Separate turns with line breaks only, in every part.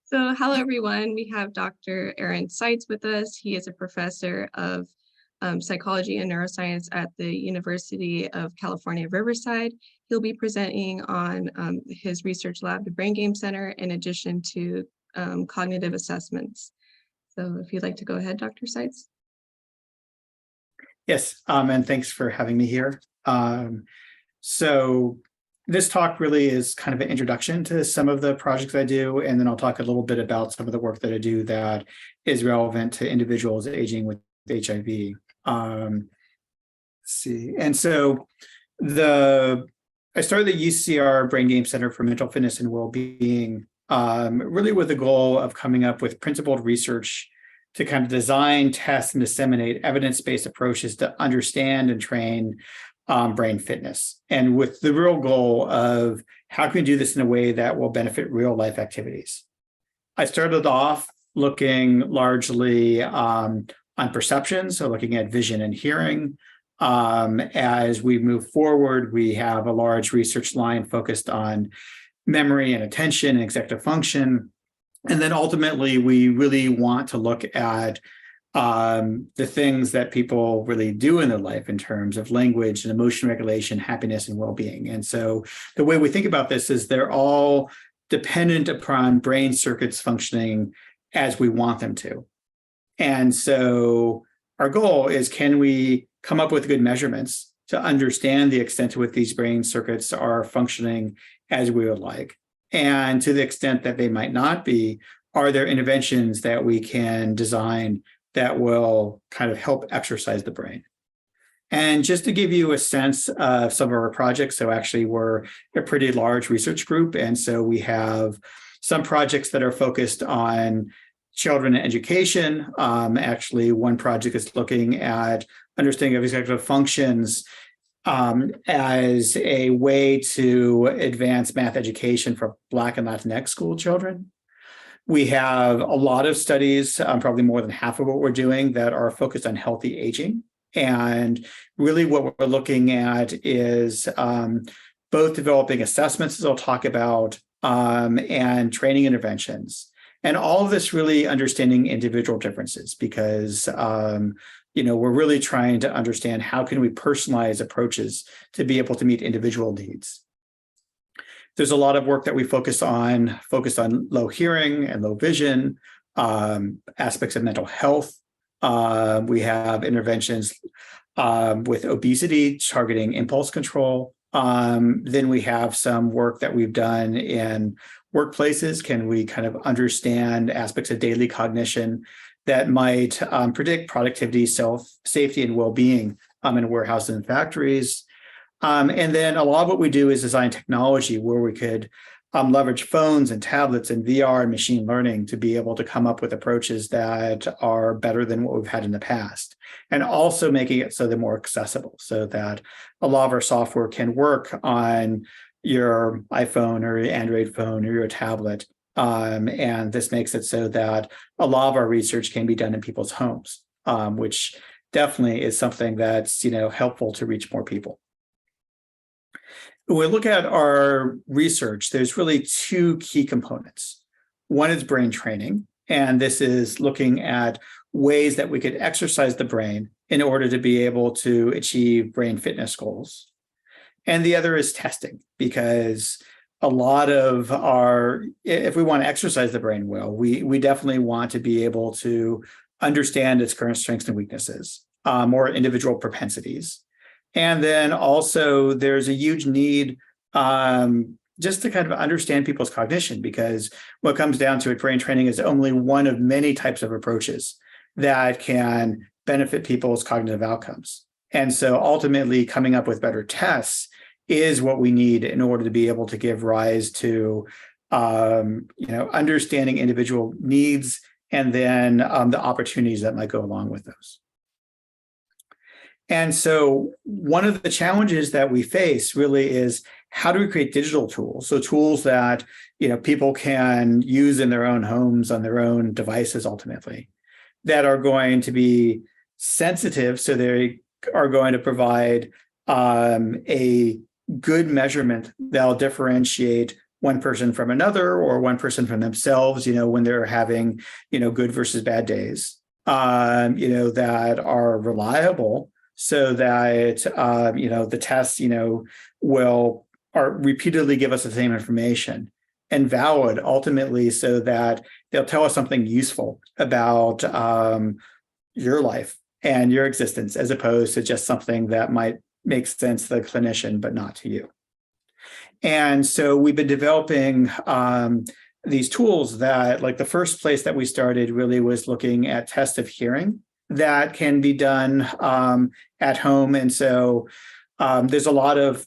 So hello, everyone. We have Dr. Aaron Seitz with us. He is a professor of psychology and neuroscience at the University of California, Riverside. He'll be presenting on his research lab, the Brain Game Center, in addition to cognitive assessments. So if you'd like to go ahead, Dr. Seitz.
Yes, and thanks for having me here. So this talk really is kind of an introduction to some of the projects I do, and then I'll talk a little bit about some of the work that I do that is relevant to individuals aging with HIV. Let's see, and so I started the UCR Brain Game Center for Mental Fitness and Wellbeing, really with the goal of coming up with principled research to kind of design, test, and disseminate evidence-based approaches to understand and train brain fitness, and with the real goal of how can we do this in a way that will benefit real life activities. I started off looking largely on perception, so looking at vision and hearing. As we move forward, we have a large research line focused on memory and attention and executive function. And then ultimately, we really want to look at the things that people really do in their life in terms of language and emotion regulation, happiness, and well-being. And so the way we think about this is they're all dependent upon brain circuits functioning as we want them to. And so our goal is, can we come up with good measurements to understand the extent to which these brain circuits are functioning as we would like? And to the extent that they might not be, are there interventions that we can design that will kind of help exercise the brain? And just to give you a sense of some of our projects, so actually we're a pretty large research group. And so we have some projects that are focused on children and education. Actually, one project is looking at understanding of executive functions as a way to advance math education for Black and Latinx school children. We have a lot of studies, probably more than half of what we're doing, that are focused on healthy aging. And really what we're looking at is both developing assessments, as I'll talk about, and training interventions. And all of this really understanding individual differences, because we're really trying to understand how can we personalize approaches to be able to meet individual needs. There's a lot of work that we focused on low hearing and low vision, aspects of mental health. We have interventions with obesity, targeting impulse control. Then we have some work that we've done in workplaces. Can we kind of understand aspects of daily cognition that might predict productivity, safety, and well-being in warehouses and factories? And then a lot of what we do is design technology where we could leverage phones and tablets and VR and machine learning to be able to come up with approaches that are better than what we've had in the past, and also making it so they're more accessible, so that a lot of our software can work on your iPhone or your Android phone or your tablet. And this makes it so that a lot of our research can be done in people's homes, which definitely is something that's helpful to reach more people. When we look at our research, there's really two key components. One is brain training, and this is looking at ways that we could exercise the brain in order to be able to achieve brain fitness goals. And the other is testing, because a lot of if we want to exercise the brain well, we definitely want to be able to understand its current strengths and weaknesses, or individual propensities. And then also there's a huge need just to kind of understand people's cognition, because what comes down to it, brain training is only one of many types of approaches that can benefit people's cognitive outcomes. And so ultimately coming up with better tests is what we need in order to be able to give rise to understanding individual needs, and then the opportunities that might go along with those. And so one of the challenges that we face really is, how do we create digital tools? So tools that people can use in their own homes, on their own devices, ultimately, that are going to be sensitive, so they are going to provide a good measurement that'll differentiate one person from another or one person from themselves, when they're having, good versus bad days, that are reliable so that, the tests, will are repeatedly give us the same information, and valid ultimately so that they'll tell us something useful about your life and your existence, as opposed to just something that might make sense to the clinician, but not to you. And so we've been developing these tools that, like, the first place that we started really was looking at tests of hearing that can be done at home. And so there's a lot of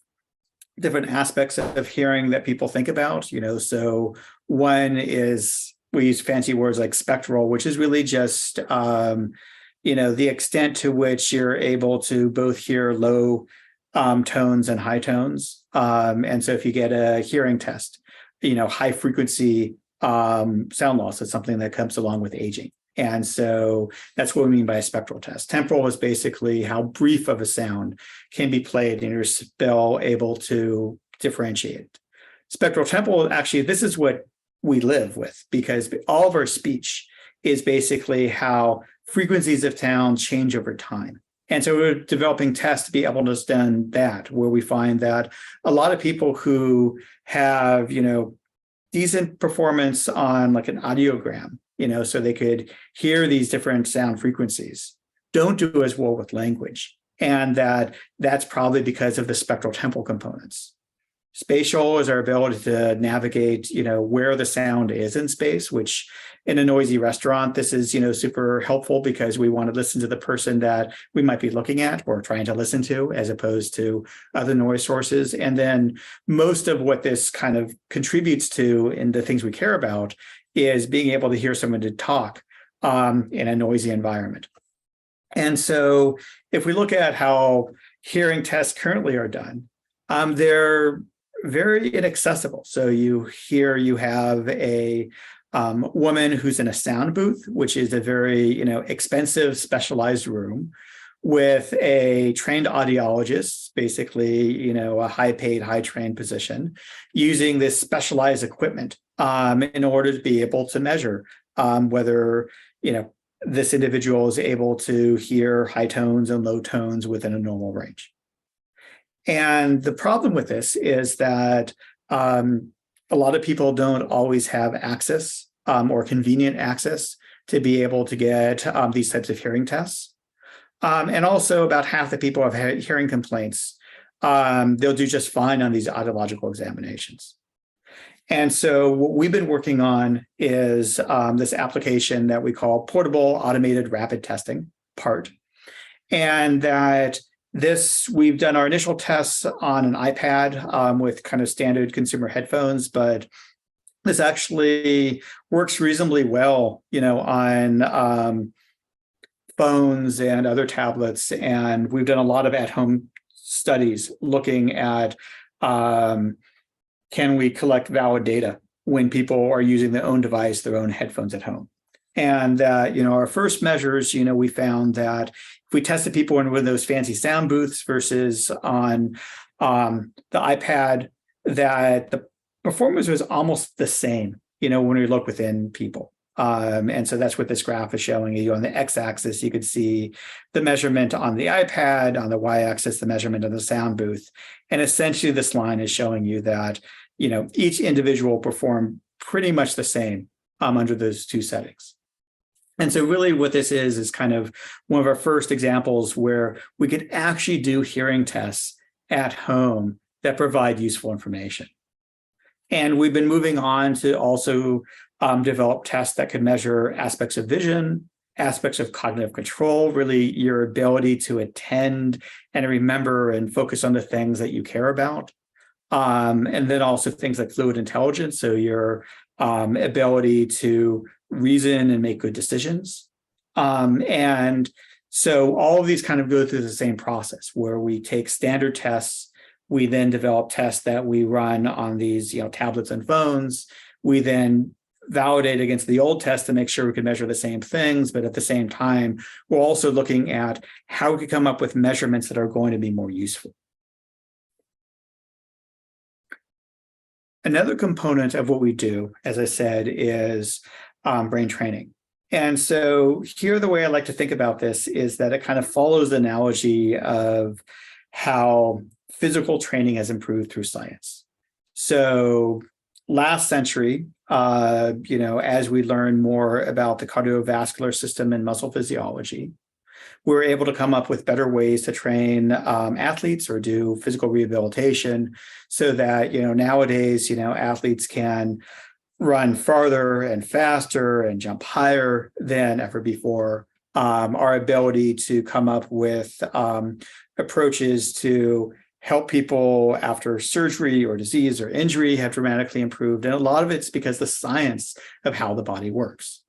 different aspects of hearing that people think about, so one is, we use fancy words like spectral, which is really just, the extent to which you're able to both hear low tones and high tones. And so if you get a hearing test, high frequency sound loss is something that comes along with aging. And so that's what we mean by a spectral test. Temporal is basically how brief of a sound can be played and you're still able to differentiate it. Spectral temporal, actually, this is what we live with, because all of our speech is basically how frequencies of sound change over time. And so we're developing tests to be able to understand that, where we find that a lot of people who have, decent performance on like an audiogram, so they could hear these different sound frequencies, don't do as well with language. And that's probably because of the spectral temporal components. Spatial is our ability to navigate, where the sound is in space, which in a noisy restaurant, this is, super helpful because we want to listen to the person that we might be looking at or trying to listen to, as opposed to other noise sources. And then most of what this kind of contributes to in the things we care about is being able to hear someone to talk in a noisy environment. And so if we look at how hearing tests currently are done, they're very inaccessible. So you have a woman who's in a sound booth, which is a very, expensive specialized room, with a trained audiologist, basically, a high-paid, high-trained position, using this specialized equipment in order to be able to measure whether, this individual is able to hear high tones and low tones within a normal range. And the problem with this is that a lot of people don't always have access or convenient access to be able to get these types of hearing tests. And also about half the people have had hearing complaints. They'll do just fine on these audiological examinations. And so what we've been working on is this application that we call Portable Automated Rapid Testing, PART. And that we've done our initial tests on an iPad with kind of standard consumer headphones, but this actually works reasonably well, on phones and other tablets. And we've done a lot of at-home studies looking at can we collect valid data when people are using their own device, their own headphones at home. And, our first measures, we found that if we tested people in one of those fancy sound booths versus on the iPad, that the performance was almost the same, when we look within people. And so that's what this graph is showing you. On the x-axis, you could see the measurement on the iPad, on the y-axis, the measurement of the sound booth. And essentially, this line is showing you that, each individual performed pretty much the same under those two settings. And so really what this is kind of one of our first examples where we could actually do hearing tests at home that provide useful information. And we've been moving on to also develop tests that could measure aspects of vision, aspects of cognitive control, really your ability to attend and remember and focus on the things that you care about. And then also things like fluid intelligence, so your ability to reason and make good decisions. And so all of these kind of go through the same process where we take standard tests, we then develop tests that we run on these tablets and phones. We then validate against the old test to make sure we can measure the same things, but at the same time, we're also looking at how we can come up with measurements that are going to be more useful. Another component of what we do, as I said, is brain training. And so here, the way I like to think about this is that it kind of follows the analogy of how physical training has improved through science. So last century, as we learn more about the cardiovascular system and muscle physiology, we were able to come up with better ways to train athletes or do physical rehabilitation so that, nowadays, athletes can run farther and faster and jump higher than ever before. Our ability to come up with approaches to help people after surgery or disease or injury have dramatically improved. And a lot of it's because the science of how the body works.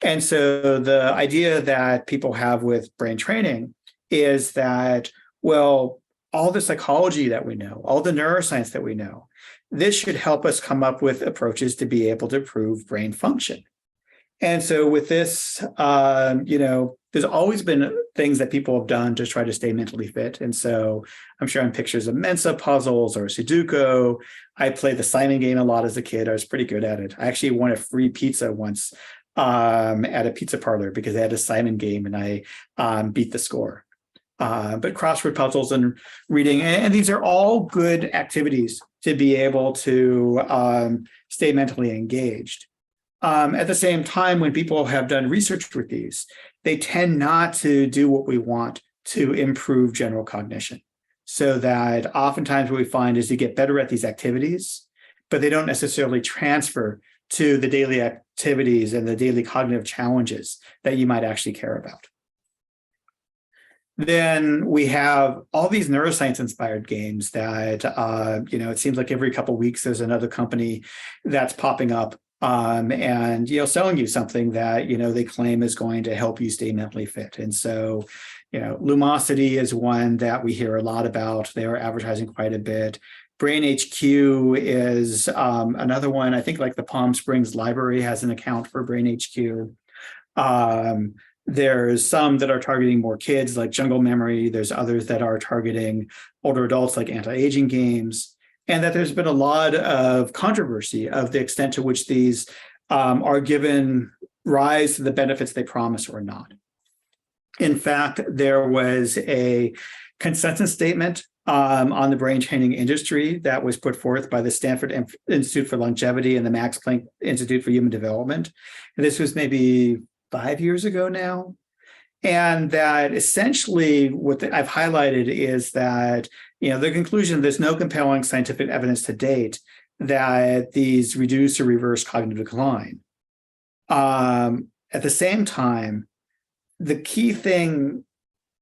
And so the idea that people have with brain training is that, well, all the psychology that we know, all the neuroscience that we know, this should help us come up with approaches to be able to improve brain function. And so with this, there's always been things that people have done to try to stay mentally fit. And so I'm showing pictures of Mensa puzzles or Sudoku. I played the Simon game a lot as a kid. I was pretty good at it. I actually won a free pizza once at a pizza parlor because they had a Simon game and I beat the score. But crossword puzzles and reading, and these are all good activities to be able to stay mentally engaged. At the same time, when people have done research with these, they tend not to do what we want to improve general cognition. So that oftentimes what we find is you get better at these activities, but they don't necessarily transfer to the daily activities and the daily cognitive challenges that you might actually care about. Then we have all these neuroscience-inspired games that, it seems like every couple of weeks there's another company that's popping up and selling you something that they claim is going to help you stay mentally fit. And so, Lumosity is one that we hear a lot about. They are advertising quite a bit. Brain HQ is another one. I think like the Palm Springs Library has an account for Brain HQ. There's some that are targeting more kids like Jungle Memory. There's others that are targeting older adults like anti-aging games. And that there's been a lot of controversy of the extent to which these are given rise to the benefits they promise or not. In fact, there was a consensus statement on the brain training industry that was put forth by the Stanford Institute for Longevity and the Max Planck Institute for Human Development. And this was maybe 5 years ago now. And that essentially what I've highlighted is that, the conclusion, there's no compelling scientific evidence to date that these reduce or reverse cognitive decline. At the same time, the key thing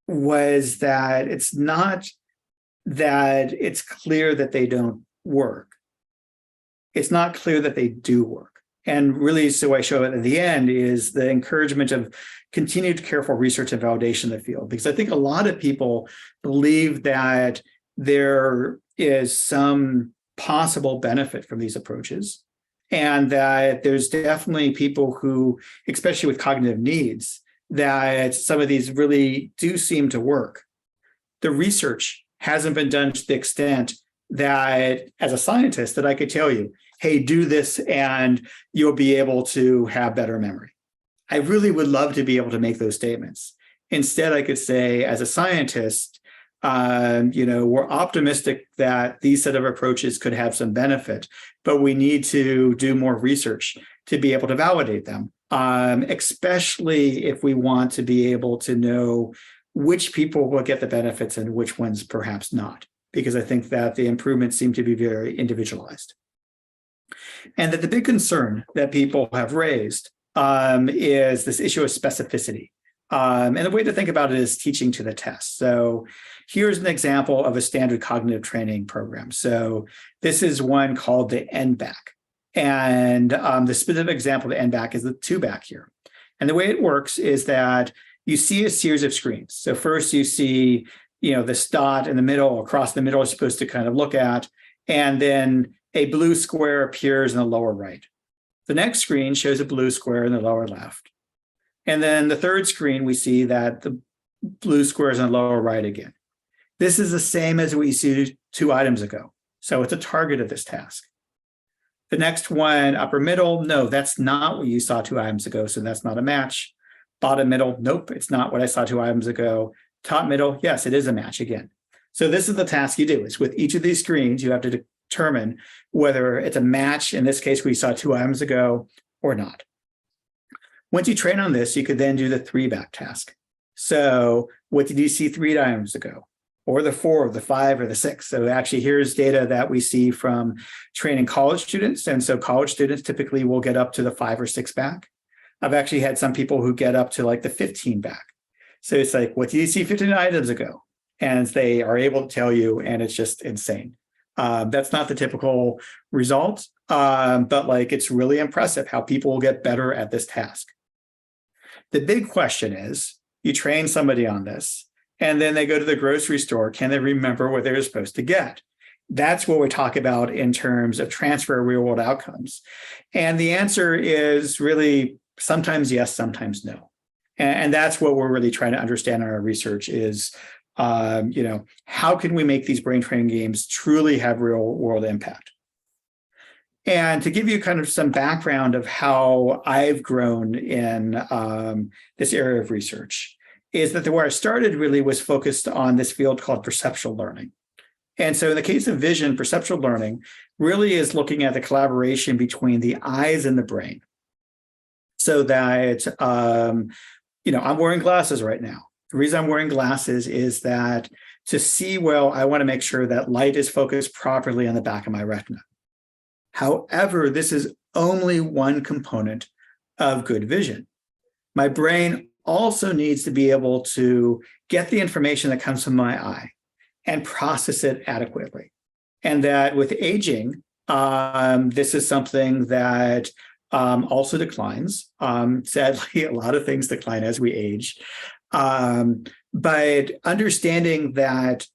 was that it's not that it's clear that they don't work. It's not clear that they do work. And really, so I show it at the end is the encouragement of continued careful research and validation in the field. Because I think a lot of people believe that there is some possible benefit from these approaches. And that there's definitely people who, especially with cognitive needs, that some of these really do seem to work. The research hasn't been done to the extent that, as a scientist, that I could tell you, hey, do this and you'll be able to have better memory. I really would love to be able to make those statements. Instead, I could say, as a scientist, we're optimistic that these set of approaches could have some benefit, but we need to do more research to be able to validate them, especially if we want to be able to know which people will get the benefits and which ones perhaps not, because I think that the improvements seem to be very individualized. And that the big concern that people have raised is this issue of specificity. And the way to think about it is teaching to the test. So here's an example of a standard cognitive training program. So this is one called the NBAC. And the specific example of the NBAC is the 2-back here. And the way it works is that you see a series of screens. So first you see, this dot in the middle, across the middle is supposed to kind of look at, and then a blue square appears in the lower right. The next screen shows a blue square in the lower left. And then the third screen, we see that the blue square is in the lower right again. This is the same as we see 2 items ago. So it's a target of this task. The next one, upper middle, no, that's not what you saw 2 items ago, so that's not a match. Bottom middle, nope, it's not what I saw 2 items ago. Top middle, yes, it is a match again. So this is the task you do, is with each of these screens, you have to determine whether it's a match, in this case, we saw 2 items ago, or not. Once you train on this, you could then do the 3-back task. So what did you see 3 items ago? Or the 4, the 5, or the 6. So actually, here's data that we see from training college students. And so college students typically will get up to the 5 or 6 back. I've actually had some people who get up to like the 15 back. So it's like, what did you see 15 items ago? And they are able to tell you, and it's just insane. That's not the typical result, but like it's really impressive how people will get better at this task. The big question is, you train somebody on this, and then they go to the grocery store. Can they remember what they were supposed to get? That's what we talk about in terms of transfer real world outcomes. And the answer is really sometimes yes, sometimes no. And that's what we're really trying to understand in our research is, how can we make these brain training games truly have real world impact? And to give you kind of some background of how I've grown in this area of research, is that where I started really was focused on this field called perceptual learning. And so in the case of vision, perceptual learning really is looking at the collaboration between the eyes and the brain. So that, I'm wearing glasses right now. The reason I'm wearing glasses is that to see well, I want to make sure that light is focused properly on the back of my retina. However, this is only one component of good vision. My brain also needs to be able to get the information that comes from my eye and process it adequately. And that with aging, this is something that also declines. Sadly, a lot of things decline as we age. But understanding that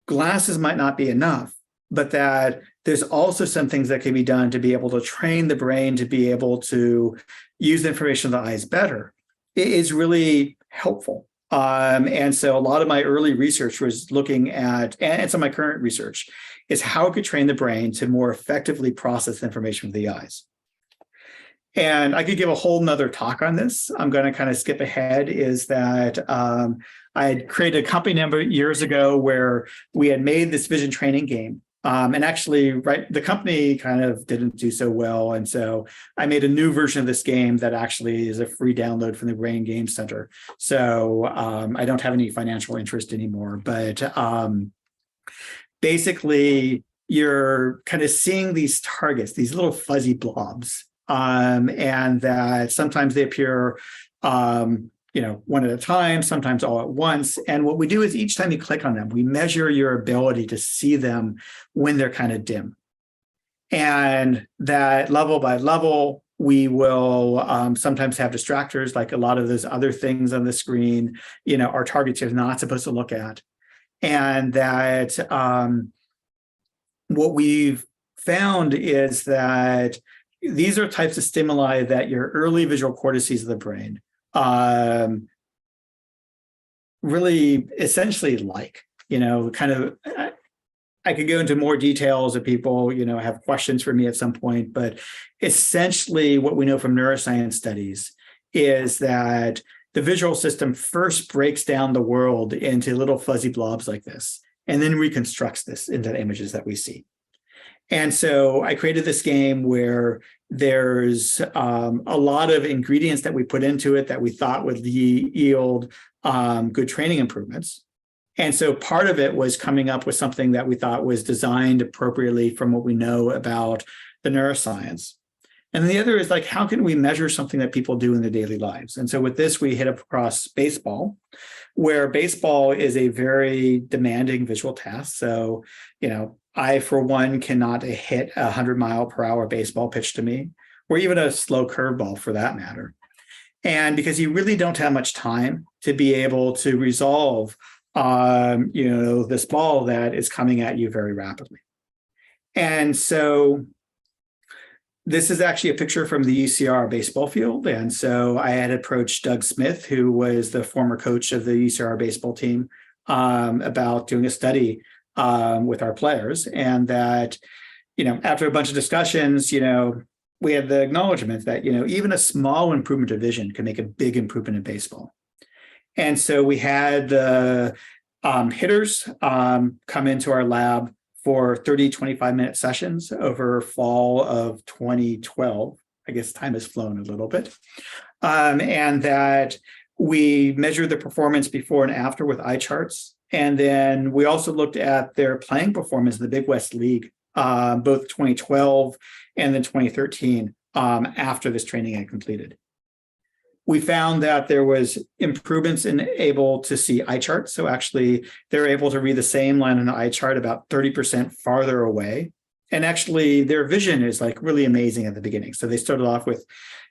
glasses might not be enough, but that there's also some things that can be done to be able to train the brain to be able to use the information of the eyes better, it is really helpful. And so a lot of my early research was looking at, and some of my current research, is how it could train the brain to more effectively process information from the eyes. And I could give a whole nother talk on this. I'm going to kind of skip ahead, is that I had created a company number of years ago where we had made this vision training game. And actually, the company kind of didn't do so well. And so I made a new version of this game that actually is a free download from the Brain Game Center. So I don't have any financial interest anymore. But basically, you're kind of seeing these targets, these little fuzzy blobs. And that sometimes they appear one at a time, sometimes all at once. And what we do is each time you click on them, we measure your ability to see them when they're kind of dim. And that level by level, we will sometimes have distractors, like a lot of those other things on the screen, are targets you're not supposed to look at. And that what we've found is that these are types of stimuli that your early visual cortices of the brain really essentially kind of, I could go into more details if people, have questions for me at some point, but essentially what we know from neuroscience studies is that the visual system first breaks down the world into little fuzzy blobs like this, and then reconstructs this into the images that we see. And so I created this game where there's a lot of ingredients that we put into it that we thought would yield good training improvements. And so part of it was coming up with something that we thought was designed appropriately from what we know about the neuroscience. And the other is like, how can we measure something that people do in their daily lives? And so with this, we hit across baseball, where baseball is a very demanding visual task. So, I, for one, cannot hit a 100-mile-per-hour baseball pitch to me, or even a slow curveball for that matter. And because you really don't have much time to be able to resolve, this ball that is coming at you very rapidly. And so this is actually a picture from the UCR baseball field. And so I had approached Doug Smith, who was the former coach of the UCR baseball team, about doing a study with our players, and that after a bunch of discussions, we had the acknowledgement that, even a small improvement of vision can make a big improvement in baseball. And so we had the hitters come into our lab for 30, 25-minute sessions over fall of 2012. I guess time has flown a little bit. And that we measured the performance before and after with eye charts. And then we also looked at their playing performance in the Big West League, both 2012 and then 2013, after this training had completed. We found that there was improvements in able to see eye charts. So actually, they're able to read the same line on the eye chart about 30% farther away. And actually, their vision is like really amazing at the beginning. So they started off with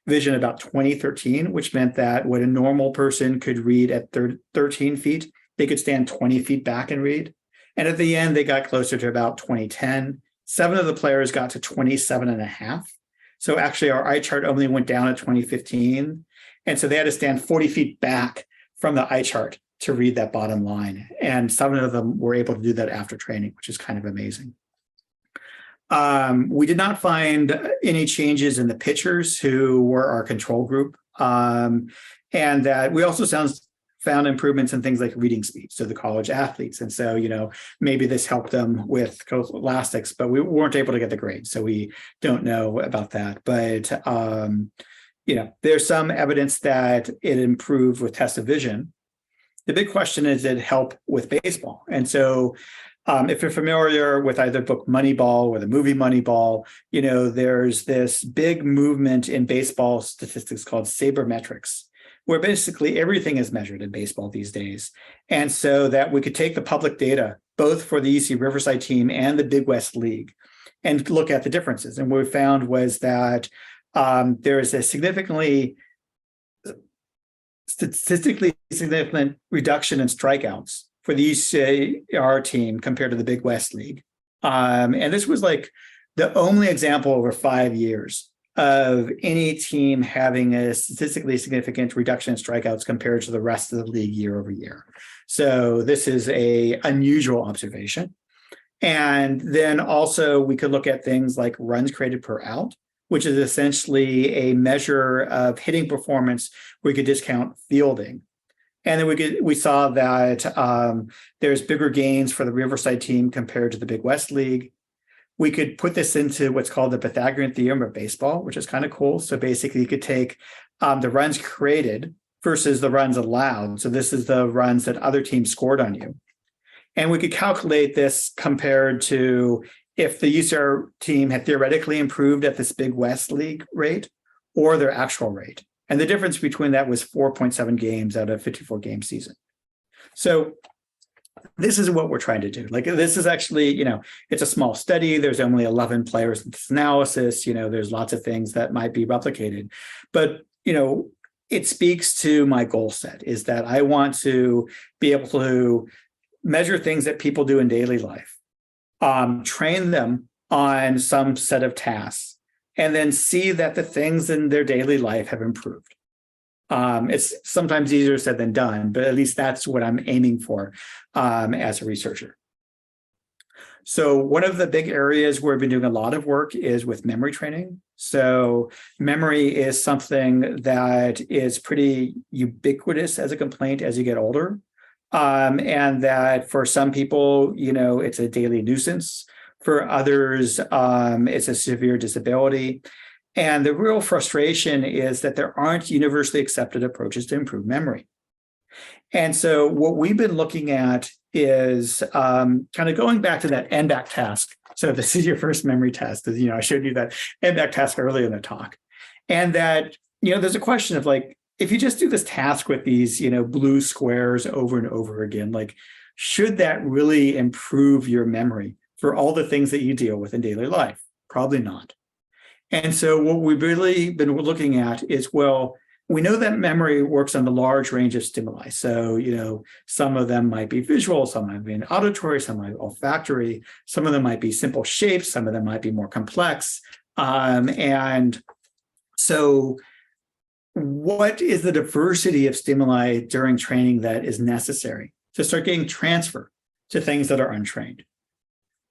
vision about 2013, which meant that what a normal person could read at 13 feet, they could stand 20 feet back and read. And at the end, they got closer to about 2010. 7 of the players got to 27 and a half. So actually, our eye chart only went down at 2015. And so they had to stand 40 feet back from the eye chart to read that bottom line. And 7 of them were able to do that after training, which is kind of amazing. We did not find any changes in the pitchers who were our control group. And that we also found improvements in things like reading speed, so the college athletes. And so, maybe this helped them with elastics, but we weren't able to get the grade. So we don't know about that. But, there's some evidence that it improved with test of vision. The big question is, did it help with baseball? And so if you're familiar with either book Moneyball or the movie Moneyball, there's this big movement in baseball statistics called sabermetrics, where basically everything is measured in baseball these days. And so that we could take the public data, both for the UC Riverside team and the Big West League, and look at the differences. And what we found was that there is a statistically significant reduction in strikeouts for the UCR team compared to the Big West League. And this was like the only example over 5 years of any team having a statistically significant reduction in strikeouts compared to the rest of the league year over year. So this is an unusual observation. And then also we could look at things like runs created per out, which is essentially a measure of hitting performance where we could discount fielding. And then we saw that there's bigger gains for the Riverside team compared to the Big West League. We could put this into what's called the Pythagorean theorem of baseball, which is kind of cool. So basically, you could take the runs created versus the runs allowed. So this is the runs that other teams scored on you. And we could calculate this compared to if the UCR team had theoretically improved at this Big West League rate or their actual rate. And the difference between that was 4.7 games out of a 54-game season. So this is what we're trying to do. Like, this is actually, it's a small study. There's only 11 players in this analysis. There's lots of things that might be replicated. But, it speaks to my goal set, is that I want to be able to measure things that people do in daily life, train them on some set of tasks, and then see that the things in their daily life have improved. It's sometimes easier said than done, but at least that's what I'm aiming for as a researcher. So one of the big areas where we've been doing a lot of work is with memory training. So memory is something that is pretty ubiquitous as a complaint as you get older. And that for some people, it's a daily nuisance. For others, it's a severe disability. And the real frustration is that there aren't universally accepted approaches to improve memory. And so what we've been looking at is kind of going back to that NBAC task. So this is your first memory test. I showed you that NBAC task earlier in the talk. And that, there's a question of like, if you just do this task with these, blue squares over and over again, like, should that really improve your memory for all the things that you deal with in daily life? Probably not. And so what we've really been looking at is, well, we know that memory works on a large range of stimuli. So, some of them might be visual, some might be auditory, some might be olfactory, some of them might be simple shapes, some of them might be more complex. And so what is the diversity of stimuli during training that is necessary to start getting transfer to things that are untrained?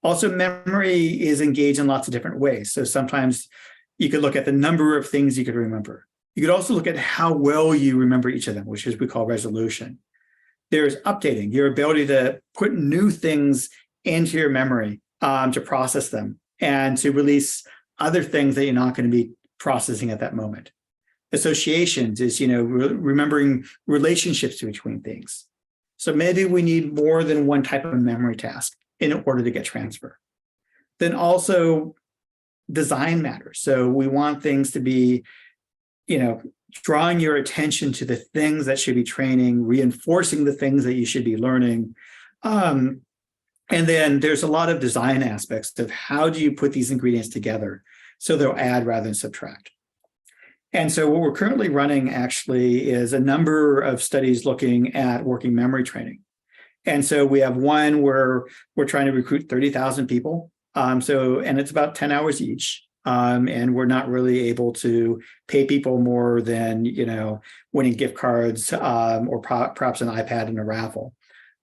Also, memory is engaged in lots of different ways. So sometimes you could look at the number of things you could remember. You could also look at how well you remember each of them, which is we call resolution. There's updating, your ability to put new things into your memory to process them and to release other things that you're not going to be processing at that moment. Associations is, remembering relationships between things. So maybe we need more than one type of memory task in order to get transfer. Then also design matters. So we want things to be, drawing your attention to the things that should be training, reinforcing the things that you should be learning. And then there's a lot of design aspects of how do you put these ingredients together so they'll add rather than subtract. And so what we're currently running actually is a number of studies looking at working memory training. And so we have one where we're trying to recruit 30,000 people. And it's about 10 hours each. And we're not really able to pay people more than, winning gift cards or perhaps an iPad in a raffle.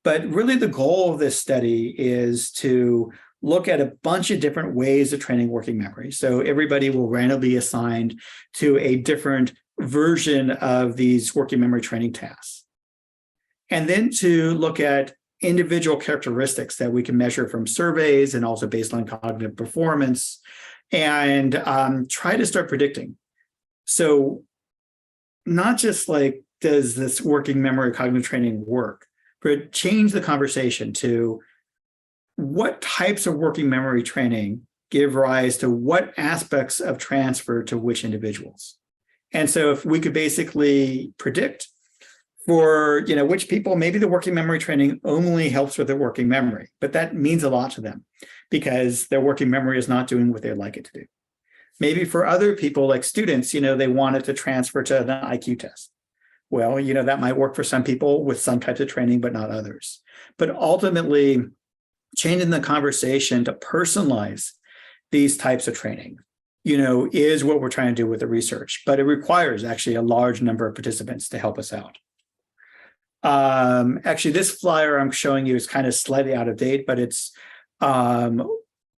But really the goal of this study is to look at a bunch of different ways of training working memory. So everybody will randomly be assigned to a different version of these working memory training tasks. And then to look at individual characteristics that we can measure from surveys and also baseline cognitive performance and try to start predicting. So not just like, does this working memory cognitive training work, but change the conversation to what types of working memory training give rise to what aspects of transfer to which individuals. And so if we could basically predict for, which people, maybe the working memory training only helps with their working memory, but that means a lot to them because their working memory is not doing what they'd like it to do. Maybe for other people like students, they want it to transfer to an IQ test. Well, that might work for some people with some types of training, but not others. But ultimately, changing the conversation to personalize these types of training, is what we're trying to do with the research, but it requires actually a large number of participants to help us out. Actually, this flyer I'm showing you is kind of slightly out of date, but it's,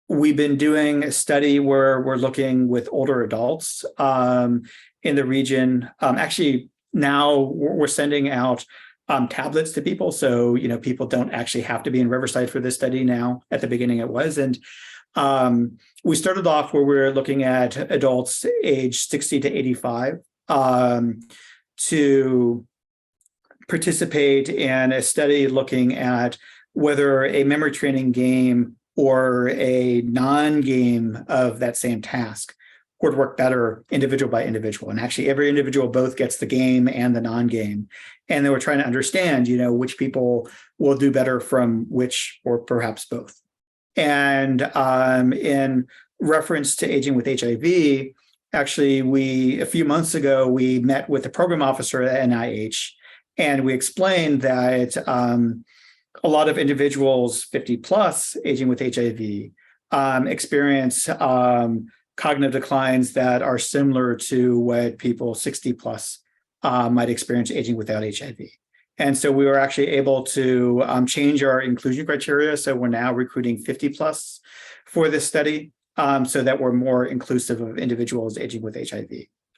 we've been doing a study where we're looking with older adults in the region. Actually, now we're sending out tablets to people. So, people don't actually have to be in Riverside for this study now. At the beginning it was. And we started off where we were looking at adults age 60 to 85 to participate in a study looking at whether a memory training game or a non-game of that same task would work better individual by individual. And actually every individual both gets the game and the non-game. And then we're trying to understand, which people will do better from which or perhaps both. And in reference to aging with HIV, actually a few months ago, we met with the program officer at NIH and we explained that a lot of individuals 50 plus aging with HIV experience cognitive declines that are similar to what people 60 plus might experience aging without HIV. And so we were actually able to change our inclusion criteria. So we're now recruiting 50 plus for this study so that we're more inclusive of individuals aging with HIV.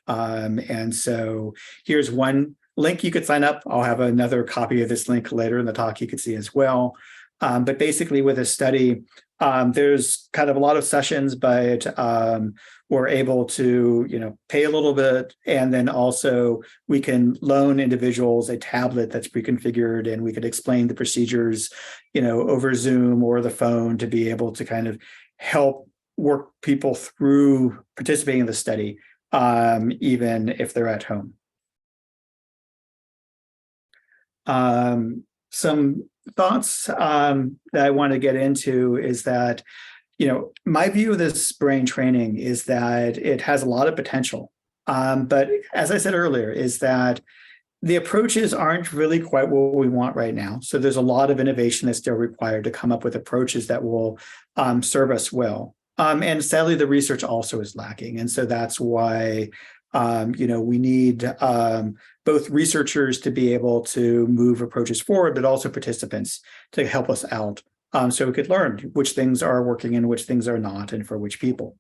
And so here's one link you could sign up. I'll have another copy of this link later in the talk you could see as well. But basically with this study, there's kind of a lot of sessions, but we're able to, pay a little bit. And then also we can loan individuals a tablet that's pre-configured and we could explain the procedures, over Zoom or the phone to be able to kind of help work people through participating in the study, even if they're at home. Some thoughts that I want to get into is that, my view of this brain training is that it has a lot of potential. But as I said earlier, is that the approaches aren't really quite what we want right now. So there's a lot of innovation that's still required to come up with approaches that will serve us well. And sadly, the research also is lacking. And so that's why we need both researchers to be able to move approaches forward, but also participants to help us out So we could learn which things are working and which things are not, and for which people.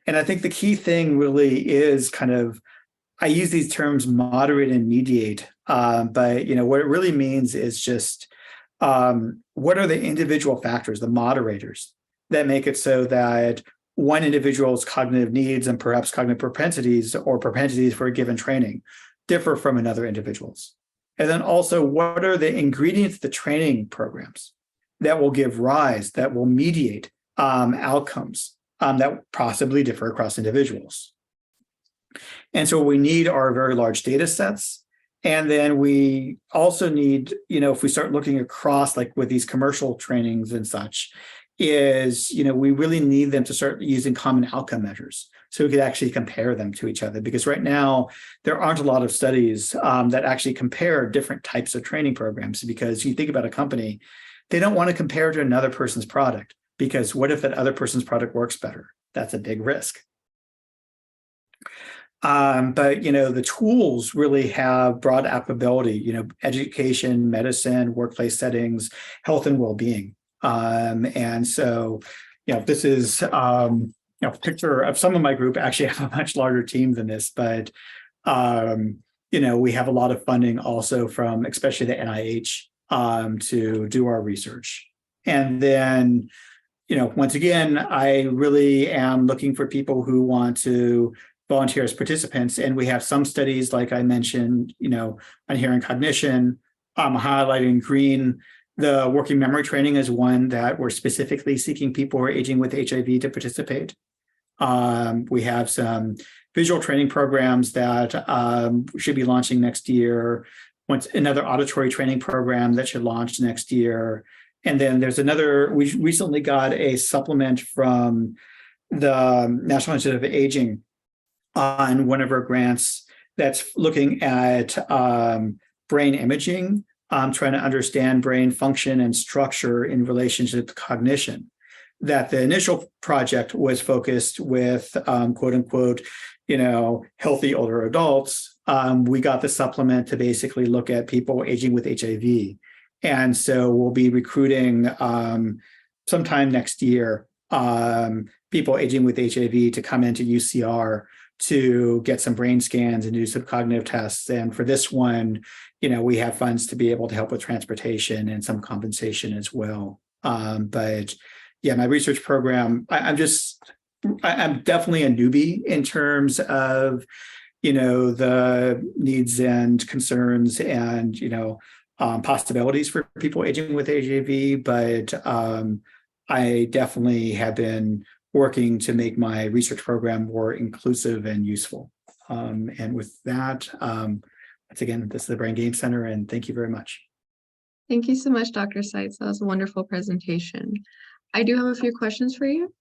And I think the key thing really is kind of, I use these terms moderate and mediate, but what it really means is just what are the individual factors, the moderators, that make it so that one individual's cognitive needs and perhaps cognitive propensities or propensities for a given training differ from another individual's. And then also, what are the ingredients of the training programs that will give rise, that will mediate outcomes that possibly differ across individuals? And so what we need are very large data sets. And then we also need, if we start looking across, like with these commercial trainings and such, is, we really need them to start using common outcome measures so we could actually compare them to each other. Because right now, there aren't a lot of studies that actually compare different types of training programs. Because you think about a company, they don't want to compare to another person's product, because what if that other person's product works better? That's a big risk. But the tools really have broad applicability, education, medicine, workplace settings, health and well-being. And so, this is a picture of some of my group. Actually, I have a much larger team than this, but we have a lot of funding also from especially the NIH to do our research. And then, once again, I really am looking for people who want to volunteer as participants. And we have some studies, like I mentioned, on hearing cognition. I'm highlighting green. The working memory training is one that we're specifically seeking people who are aging with HIV to participate. We have some visual training programs that should be launching next year. Another auditory training program that should launch next year. And then there's we recently got a supplement from the National Institute of Aging on one of our grants that's looking at brain imaging, trying to understand brain function and structure in relationship to cognition. That the initial project was focused with quote unquote, healthy older adults. We got the supplement to basically look at people aging with HIV. And so we'll be recruiting sometime next year, people aging with HIV to come into UCR to get some brain scans and do some cognitive tests. And for this one, we have funds to be able to help with transportation and some compensation as well. But yeah, my research program, I'm definitely a newbie in terms of, the needs and concerns and, possibilities for people aging with HIV. But I definitely have been working to make my research program more inclusive and useful. And with that, once again, this is the Brain Game Center, and thank you very much.
Thank you so much, Dr. Seitz. That was a wonderful presentation. I do have a few questions for you.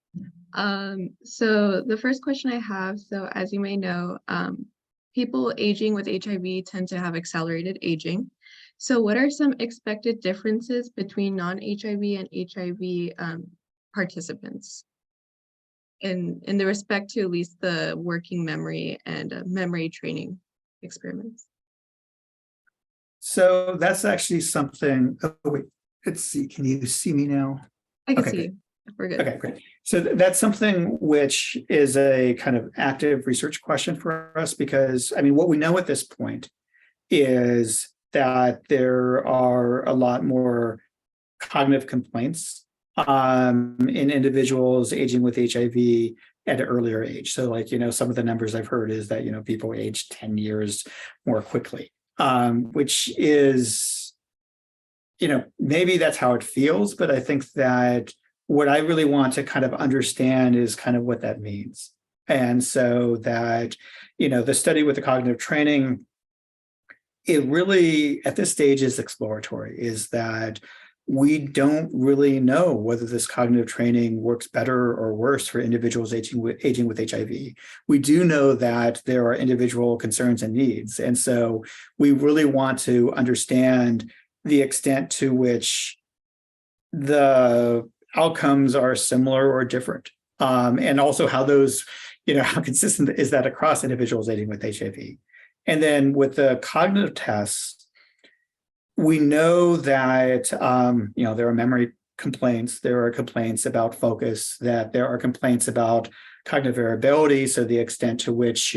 So the first question I have, so as you may know, people aging with HIV tend to have accelerated aging. So what are some expected differences between non-HIV and HIV participants in the respect to at least the working memory and memory training experiments?
So that's actually something, oh wait, let's see, can you see me now?
I can see you. We're good.
Okay, great. So that's something which is a kind of active research question for us, because what we know at this point is that there are a lot more cognitive complaints in individuals aging with HIV at an earlier age. So like, some of the numbers I've heard is that, people age 10 years more quickly, which is, maybe that's how it feels, but I think that what I really want to kind of understand is kind of what that means. And so that, the study with the cognitive training, it really, at this stage, is exploratory, is that we don't really know whether this cognitive training works better or worse for individuals aging with HIV. We do know that there are individual concerns and needs. And so we really want to understand the extent to which the outcomes are similar or different. And also how those, how consistent is that across individuals aging with HIV. And then with the cognitive tests, we know that, there are memory complaints. There are complaints about focus, that there are complaints about cognitive variability. So the extent to which,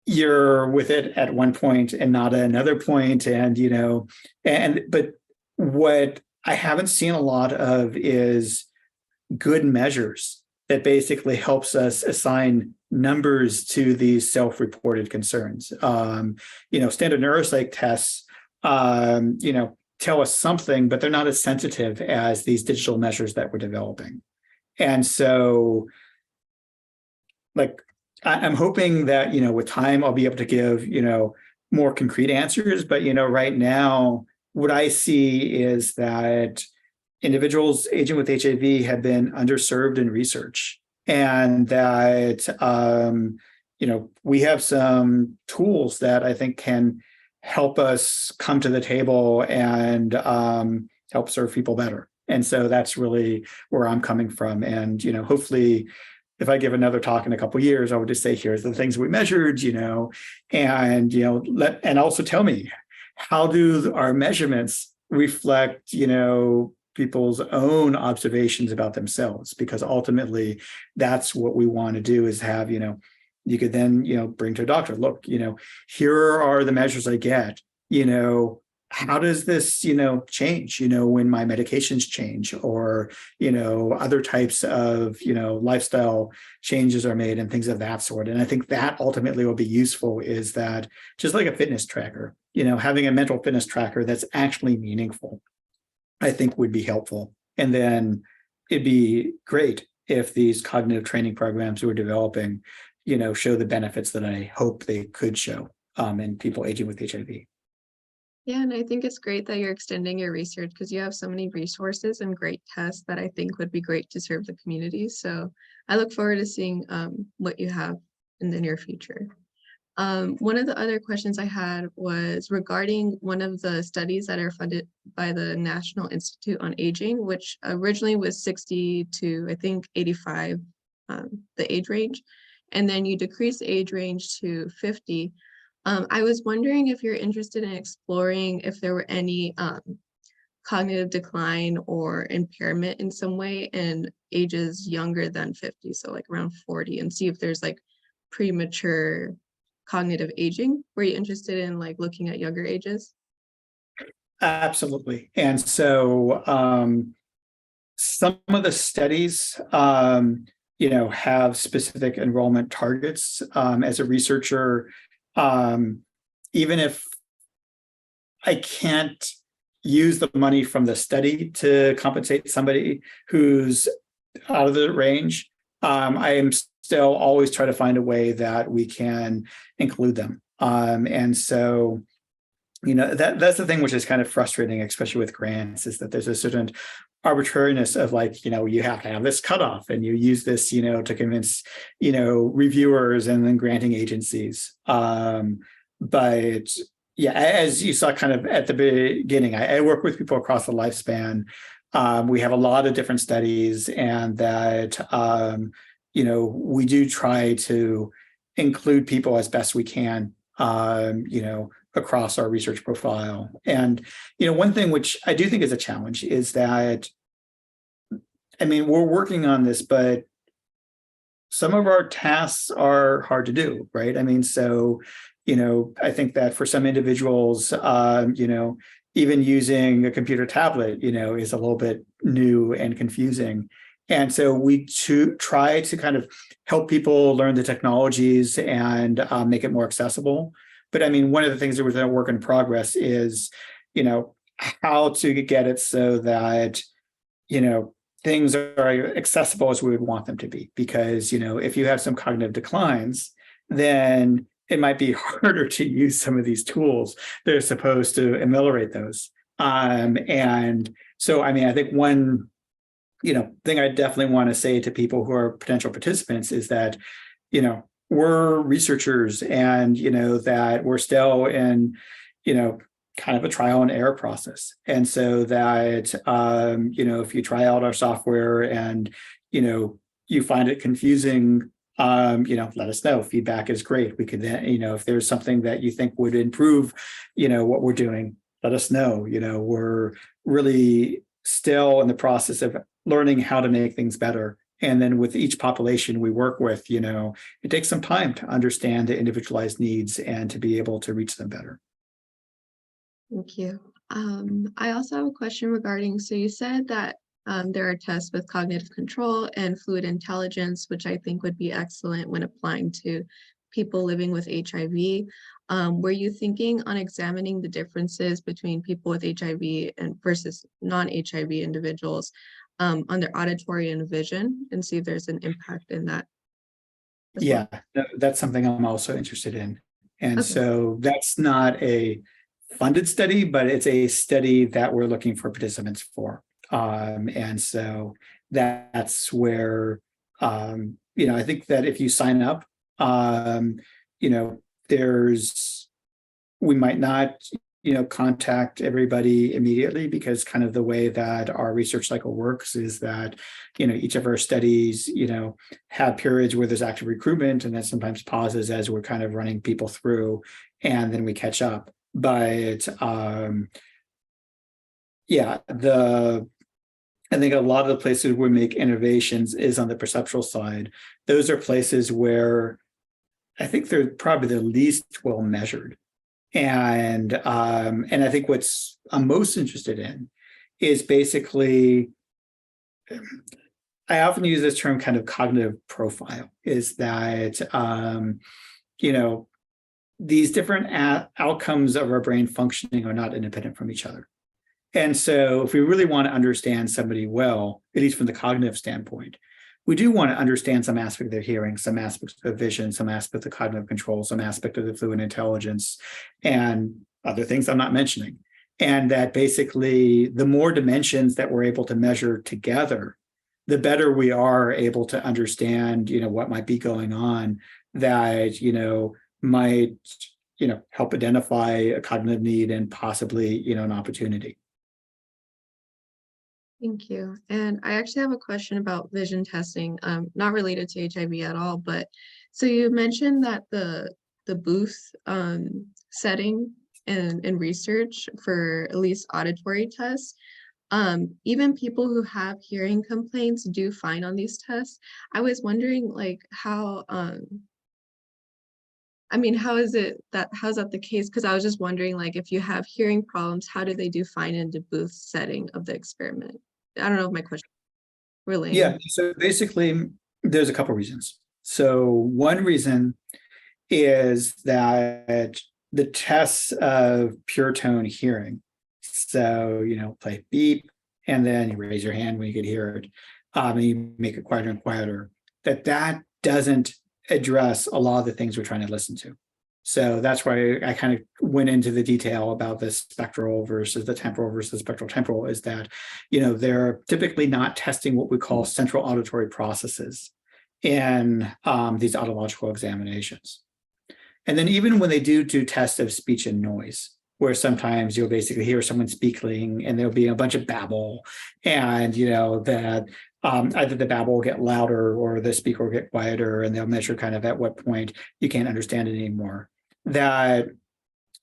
you're with it at one point and not at another point. But what I haven't seen a lot of is good measures that basically helps us assign numbers to these self-reported concerns. Standard neuropsych tests, tell us something, but they're not as sensitive as these digital measures that we're developing. And so, I'm hoping that, with time, I'll be able to give, more concrete answers. But, right now, what I see is that individuals aging with HIV have been underserved in research, and that, we have some tools that I think can help us come to the table and help serve people better. And so that's really where I'm coming from. And, hopefully, if I give another talk in a couple of years, I would just say, here's the things we measured, and also tell me, how do our measurements reflect, people's own observations about themselves? Because ultimately, that's what we want to do, is have, you could then, bring to a doctor, look, here are the measures I get, how does this, change, when my medications change, or, other types of, lifestyle changes are made and things of that sort. And I think that ultimately will be useful, is that just like a fitness tracker, having a mental fitness tracker that's actually meaningful, I think would be helpful. And then it'd be great if these cognitive training programs we're developing, show the benefits that I hope they could show in people aging with HIV.
Yeah, and I think it's great that you're extending your research, because you have so many resources and great tests that I think would be great to serve the community. So I look forward to seeing what you have in the near future. One of the other questions I had was regarding one of the studies that are funded by the National Institute on Aging, which originally was 60 to, I think, 85, the age range. And then you decrease the age range to 50. I was wondering if you're interested in exploring if there were any cognitive decline or impairment in some way in ages younger than 50, so like around 40, and see if there's like premature cognitive aging. Were you interested in looking at younger ages?
Absolutely. And so some of the studies, have specific enrollment targets. As a researcher, even if I can't use the money from the study to compensate somebody who's out of the range, I am still always try to find a way that we can include them. And so, that's the thing which is kind of frustrating, especially with grants, is that there's a certain arbitrariness of you have to have this cutoff, and you use this, to convince, reviewers and then granting agencies. But yeah, as you saw kind of at the beginning, I work with people across the lifespan. We have a lot of different studies, and that, we do try to include people as best we can, across our research profile. And, one thing which I do think is a challenge is that, we're working on this, but some of our tasks are hard to do, right? So, I think that for some individuals, even using a computer tablet, is a little bit new and confusing. And so we try to kind of help people learn the technologies and make it more accessible. But one of the things that was a work in progress is, how to get it so that, things are accessible as we would want them to be. Because, if you have some cognitive declines, then it might be harder to use some of these tools that are supposed to ameliorate those. And so, I think one, thing I definitely want to say to people who are potential participants is that, we're researchers, and, that we're still in, kind of a trial and error process. And so that, if you try out our software and, you find it confusing, let us know. Feedback is great. We could then, if there's something that you think would improve, what we're doing, let us know. We're really still in the process of learning how to make things better. And then with each population we work with, it takes some time to understand the individualized needs and to be able to reach them better.
Thank you. I also have a question regarding, so you said that there are tests with cognitive control and fluid intelligence, which I think would be excellent when applying to people living with HIV. Were you thinking on examining the differences between people with HIV and versus non-HIV individuals on their auditory and vision, and see if there's an impact in that as well?
Yeah, that's something I'm also interested in. And
Okay.
so that's not a funded study, but it's a study that we're looking for participants for. And so that's where, I think that if you sign up, we might not, contact everybody immediately, because kind of the way that our research cycle works is that, each of our studies, have periods where there's active recruitment, and then sometimes pauses as we're kind of running people through, and then we catch up. But I think a lot of the places we make innovations is on the perceptual side. Those are places where I think they're probably the least well measured. And I think what's I'm most interested in is basically, I often use this term kind of cognitive profile, is that, these different outcomes of our brain functioning are not independent from each other. And so if we really want to understand somebody well, at least from the cognitive standpoint, we do want to understand some aspect of their hearing, some aspects of vision, some aspect of cognitive control, some aspect of the fluid intelligence, and other things I'm not mentioning. And that basically the more dimensions that we're able to measure together, the better we are able to understand, what might be going on that, might, help identify a cognitive need and possibly, an opportunity.
Thank you. And I actually have a question about vision testing, not related to HIV at all, but so you mentioned that the booth setting and research for at least auditory tests, even people who have hearing complaints do fine on these tests. I was wondering like how how's that the case? Because I was just wondering, like, if you have hearing problems, how do they do fine in the booth setting of the experiment? I don't know if my question
Yeah.
relating.
So basically, there's a couple reasons. So one reason is that the tests of pure tone hearing. So, play beep, and then you raise your hand when you can hear it. And you make it quieter and quieter. That doesn't address a lot of the things we're trying to listen to. So that's why I kind of went into the detail about the spectral versus the temporal versus spectral temporal, is that, they're typically not testing what we call central auditory processes in these audiological examinations. And then even when they do tests of speech and noise, where sometimes you'll basically hear someone speaking and there'll be a bunch of babble, and that either the babble will get louder or the speaker will get quieter, and they'll measure kind of at what point you can't understand it anymore. That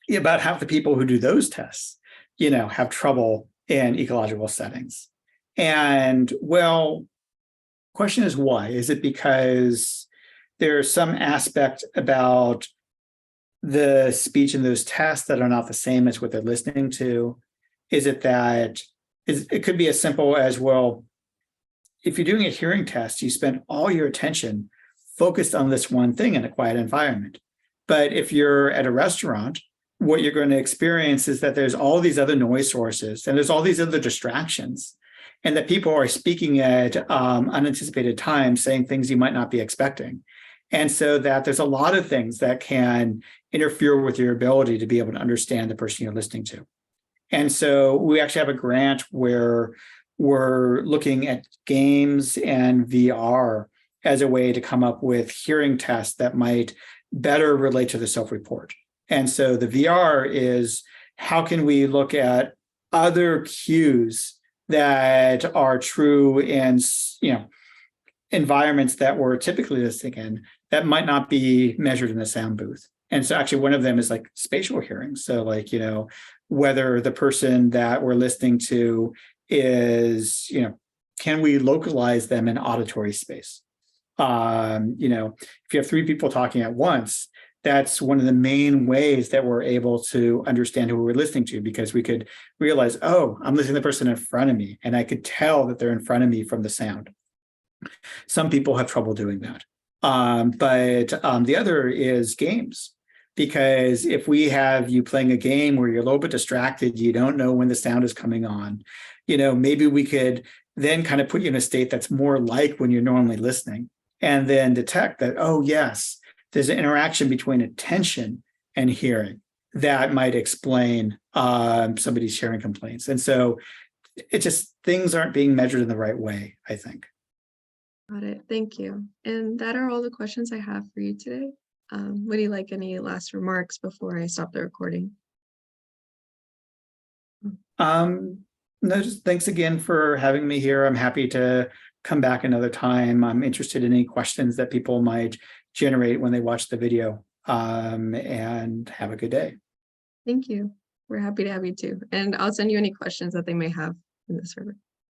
about half the people who do those tests, have trouble in ecological settings. And well, question is why? Is it because there's some aspect about the speech in those tests that are not the same as what they're listening to? Is it that it could be as simple as, well, if you're doing a hearing test, you spend all your attention focused on this one thing in a quiet environment. But if you're at a restaurant, what you're going to experience is that there's all these other noise sources and there's all these other distractions, and that people are speaking at unanticipated times, saying things you might not be expecting. And so that there's a lot of things that can interfere with your ability to be able to understand the person you're listening to. And so we actually have a grant where we're looking at games and VR as a way to come up with hearing tests that might better relate to the self-report. And so the VR is, how can we look at other cues that are true in, environments that we're typically listening in that might not be measured in the sound booth. And so actually one of them is like spatial hearing. So like, whether the person that we're listening to is, can we localize them in auditory space? If you have three people talking at once, that's one of the main ways that we're able to understand who we're listening to, because we could realize, oh, I'm listening to the person in front of me, and I could tell that they're in front of me from the sound. Some people have trouble doing that. But the other is games. Because if we have you playing a game where you're a little bit distracted, you don't know when the sound is coming on, maybe we could then kind of put you in a state that's more like when you're normally listening, and then detect that, oh, yes, there's an interaction between attention and hearing that might explain somebody's sharing complaints. And so it just, things aren't being measured in the right way, I think.
Got it. Thank you. And that are all the questions I have for you today. Would you like any last remarks before I stop the recording?
No, just thanks again for having me here. I'm happy to come back another time. I'm interested in any questions that people might generate when they watch the video. And have a good day.
Thank you. We're happy to have you too. And I'll send you any questions that they may have in the server.